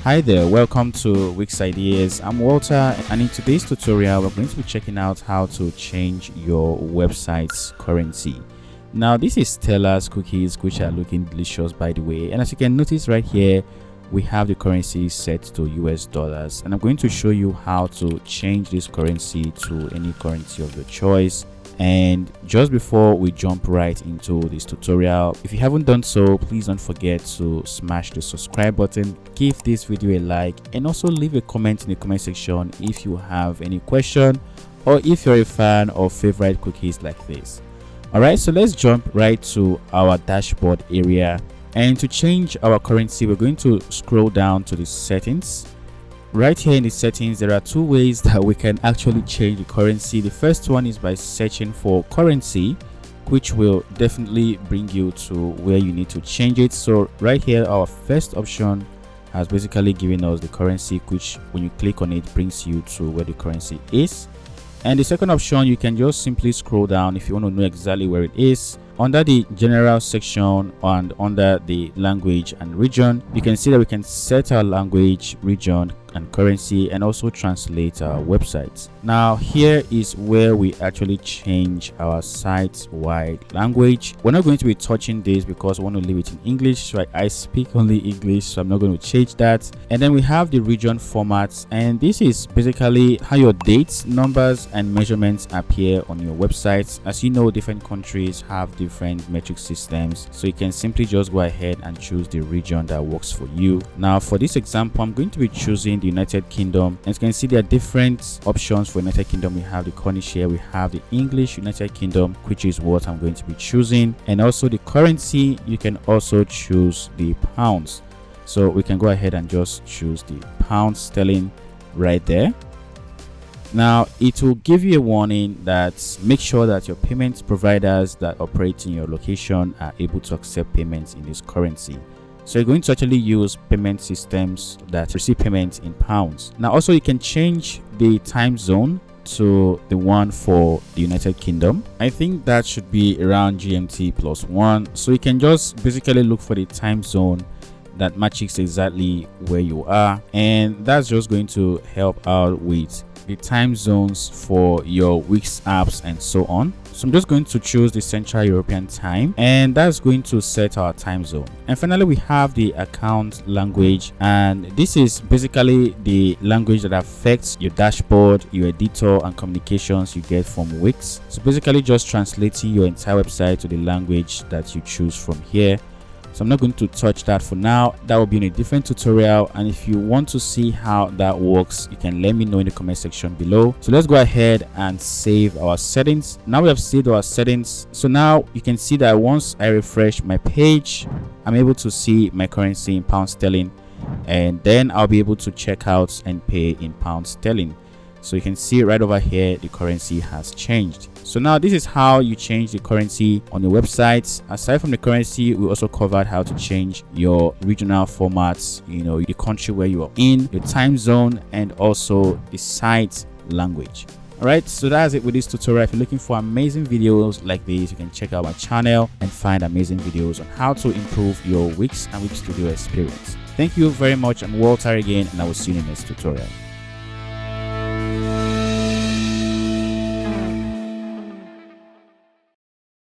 Hi there, welcome to Wix Ideas. I'm Walter, and in today's tutorial we're going to be checking out how to change your website's currency. Now this is Stellar's cookies, which are looking delicious by the way, and as you can notice right here we have the currency set to US dollars, and I'm going to show you how to change this currency to any currency of your choice. And just before we jump right into this tutorial, if you haven't done so, please don't forget to smash the subscribe button, give this video a like, and also leave a comment in the comment section if you have any question or if you're a fan of favorite cookies like this. Alright, so let's jump right to our dashboard area, and to change our currency we're going to scroll down to the settings. Right here in the settings, there are two ways that we can actually change the currency. The first one is by searching for currency, which will definitely bring you to where you need to change it. So right here, our first option has basically given us the currency, which when you click on it brings you to where the currency is. And the second option, you can just simply scroll down if you want to know exactly where it is. Under the general section and under the language and region, you can see that we can set our language, region and currency, and also translate our websites. Now here is where we actually change our site-wide language. We're not going to be touching this because I want to leave it in English, so I speak only English, so I'm not going to change that. And then we have the region formats, and this is basically how your dates, numbers and measurements appear on your websites. As you know, different countries have different metric systems, so you can simply just go ahead and choose the region that works for you. Now for this example, I'm going to be choosing the United Kingdom. As you can see, there are different options for United Kingdom. We have the Cornish here, we have the English United Kingdom, which is what I'm going to be choosing, and also the currency. You can also choose the pounds, so we can go ahead and just choose the pound sterling right there. Now it will give you a warning that make sure that your payment providers that operate in your location are able to accept payments in this currency. So you're going to actually use payment systems that receive payments in pounds. Now also you can change the time zone to the one for the United Kingdom. I think that should be around GMT +1. So you can just basically look for the time zone that matches exactly where you are, and that's just going to help out with the time zones for your Wix apps and so on. So I'm just going to choose the Central European time, and that's going to set our time zone. And finally we have the account language, and this is basically the language that affects your dashboard, your editor and communications you get from Wix. So basically just translating your entire website to the language that you choose from here. So I'm not going to touch that for now. That will be in a different tutorial, and if you want to see how that works, you can let me know in the comment section below. So let's go ahead and save our settings. Now we have saved our settings, so now you can see that once I refresh my page, I'm able to see my currency in pound sterling, and then I'll be able to check out and pay in pound sterling. So you can see right over here the currency has changed. So now this is how you change the currency on your website. Aside from the currency, we also covered how to change your regional formats, the country where you are in, your time zone, and also the site language. Alright, so that's it with this tutorial. If you're looking for amazing videos like this, you can check out my channel and find amazing videos on how to improve your Wix and Wix Studio experience. Thank you very much. I'm Walter again, and I will see you in the next tutorial.